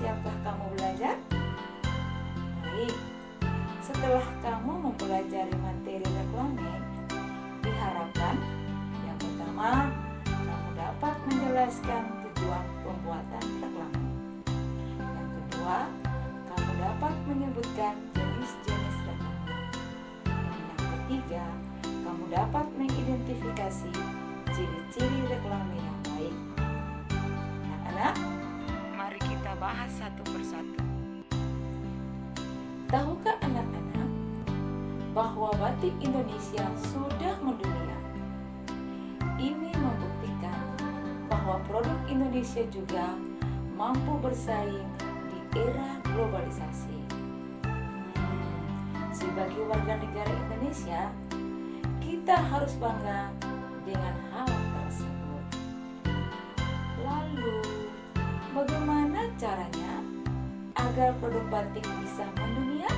siapkah kamu belajar? Baik, setelah kamu mempelajari materi reklame, diharapkan yang pertama, kamu dapat menjelaskan tujuan pembuatan reklame. Yang kedua, kamu dapat menyebutkan jenis-jenis reklame. Dan yang ketiga, kamu dapat mengidentifikasi ciri-ciri reklame yang baik. Anak-anak, mari kita bahas satu persatu. Tahukah anak-anak bahwa batik Indonesia sudah mendunia? Ini membuktikan bahwa produk Indonesia juga mampu bersaing di era globalisasi. Sebagai warga negara Indonesia, kita harus bangga dengan hal tersebut. Lalu, bagaimana caranya agar produk batik bisa mendunia?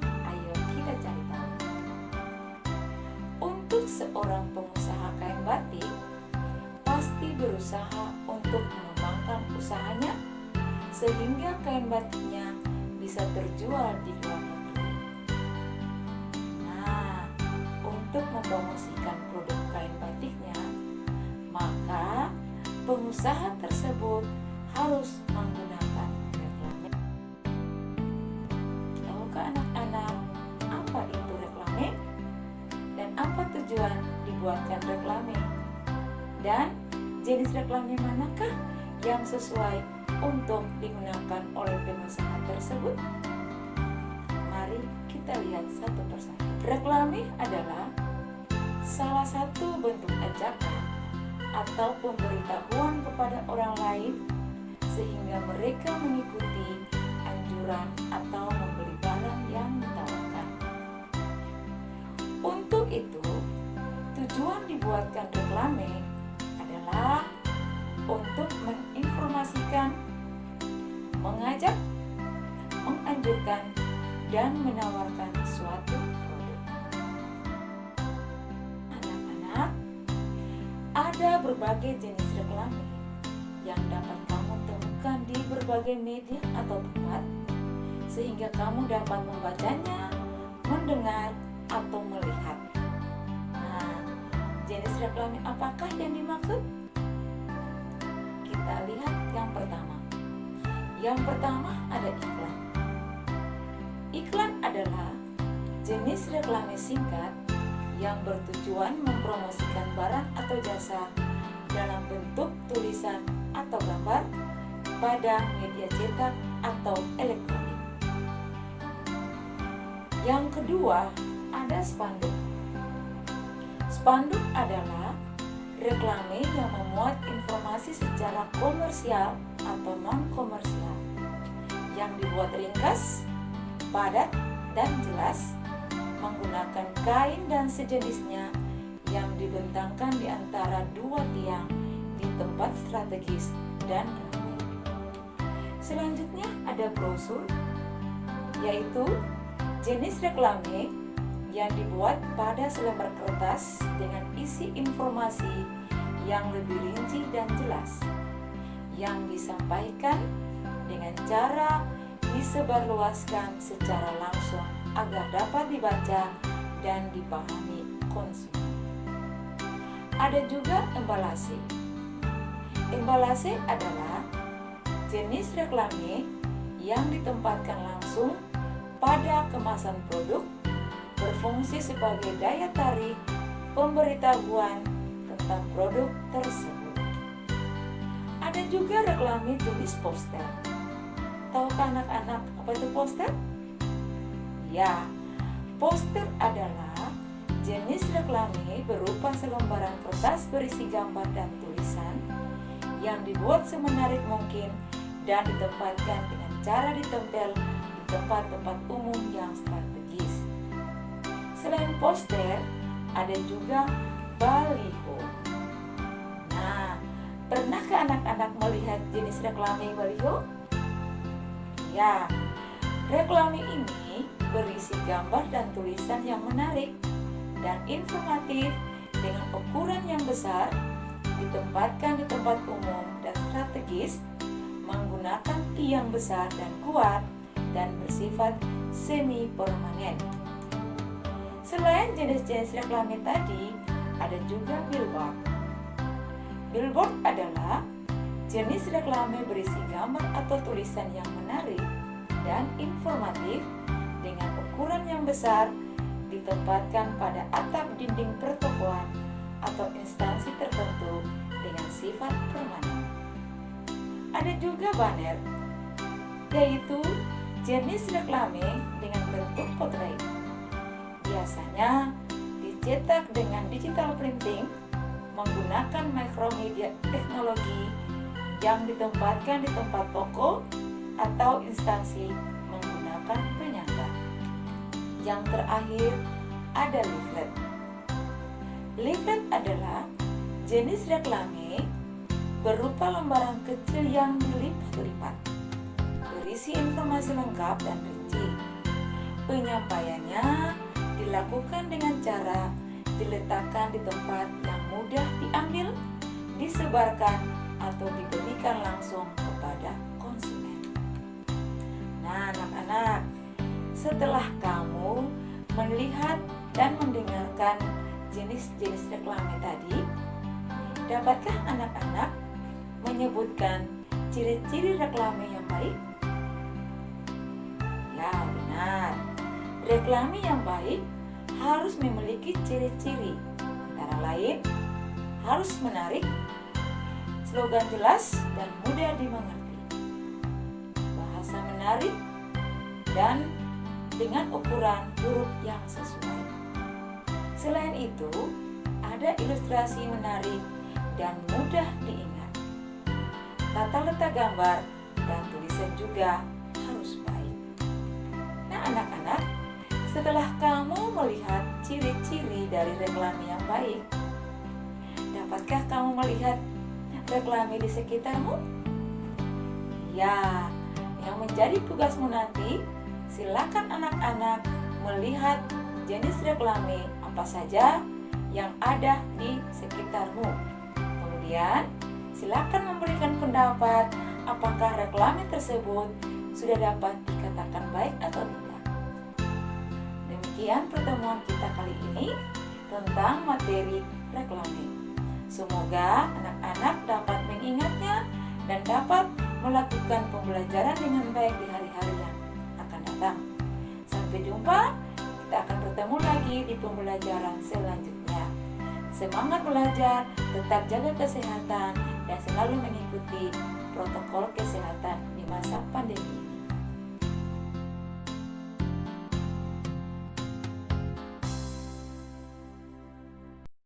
Ayo kita cari tahu. Untuk seorang pengusaha kain batik, pasti berusaha untuk mengembangkan usahanya sehingga kain batiknya bisa terjual di luar negeri. Nah, untuk mempromosikan produk kain batiknya, maka pengusaha tersebut harus menggunakan reklame. Tahukah anak-anak apa itu reklame? Dan apa tujuan dibuatkan reklame? Dan jenis reklame manakah yang sesuai untuk digunakan oleh pengusaha tersebut? Mari kita lihat satu persatu. Reklame adalah salah satu bentuk ajakan atau pemberitahuan kepada orang lain sehingga mereka mengikuti anjuran atau membeli barang yang ditawarkan. Untuk itu, tujuan dibuatkan reklame adalah untuk menginformasikan, mengajak, menganjurkan, dan menawarkan suatu produk. Anak-anak, ada berbagai jenis reklame yang dapat kamu temukan di berbagai media atau tempat, sehingga kamu dapat membacanya, mendengar, atau melihat. Nah, jenis reklame apakah yang dimaksud? Kita lihat yang pertama. Yang pertama ada iklan. Iklan adalah jenis reklame singkat yang bertujuan mempromosikan barang atau jasa dalam bentuk tulisan atau gambar pada media cetak atau elektronik. Yang kedua ada spanduk. Spanduk adalah reklame yang memuat informasi secara komersial atau non-komersial yang dibuat ringkas, padat, dan jelas menggunakan kain dan sejenisnya yang dibentangkan di antara dua tiang di tempat strategis dan ramai. Selanjutnya ada brosur, yaitu jenis reklame yang dibuat pada selembar kertas dengan isi informasi yang lebih rinci dan jelas, yang disampaikan dengan cara disebarluaskan secara langsung agar dapat dibaca dan dipahami konsumen. Ada juga embalase. Embalase adalah jenis reklame yang ditempatkan langsung pada kemasan produk, berfungsi sebagai daya tarik pemberitahuan tentang produk tersebut. Ada juga reklame jenis poster. Tahukah anak-anak apa itu poster? Ya, poster adalah jenis reklame berupa selembaran kertas berisi gambar dan tulisan yang dibuat semenarik mungkin dan ditempatkan dengan cara ditempel di tempat-tempat umum yang strategis. Selain poster, ada juga baliho. Nah, pernahkah anak-anak melihat jenis reklame baliho? Ya, reklame ini berisi gambar dan tulisan yang menarik dan informatif dengan ukuran yang besar, ditempatkan di tempat umum dan strategis, menggunakan menggunakan tiang besar dan kuat dan bersifat semi permanen. Selain jenis-jenis reklame tadi, ada juga billboard. Billboard adalah jenis reklame berisi gambar atau tulisan yang menarik dan informatif dengan ukuran yang besar, ditempatkan pada atap dinding pertokoan atau instansi tertentu dengan sifat permanen. Ada juga banner, yaitu jenis reklame dengan bentuk potret. Biasanya dicetak dengan digital printing menggunakan micromedia teknologi yang ditempatkan di tempat toko atau instansi menggunakan penyangga. Yang terakhir ada leaflet. Leaflet adalah jenis reklame berupa lembaran kecil yang dilipat-lipat, berisi informasi lengkap dan rinci. Penyampaiannya dilakukan dengan cara diletakkan di tempat yang mudah diambil, disebarkan, atau diberikan langsung kepada konsumen. Nah, anak-anak, setelah kamu melihat dan mendengarkan jenis-jenis reklame tadi, dapatkah anak-anak menyebutkan ciri-ciri reklame yang baik? Ya, benar. Reklame yang baik harus memiliki ciri-ciri, antara lain harus menarik, slogan jelas dan mudah dimengerti, bahasa menarik, dan dengan ukuran huruf yang sesuai. Selain itu, ada ilustrasi menarik dan mudah diingat. Tata letak gambar dan tulisan juga harus baik. Nah, anak-anak, setelah kamu melihat ciri-ciri dari reklame yang baik, dapatkah kamu melihat reklame di sekitarmu? Ya, yang menjadi tugasmu nanti, silakan anak-anak melihat jenis reklame apa saja yang ada di sekitarmu. Kemudian, silakan memberikan pendapat apakah reklame tersebut sudah dapat dikatakan baik atau tidak. Demikian pertemuan kita kali ini tentang materi reklame. Semoga anak-anak dapat mengingatnya dan dapat melakukan pembelajaran dengan baik di hari-hari yang akan datang. Sampai jumpa, kita akan bertemu lagi di pembelajaran selanjutnya. Semangat belajar, tetap jaga kesehatan, dan selalu mengikuti protokol kesehatan di masa pandemi ini.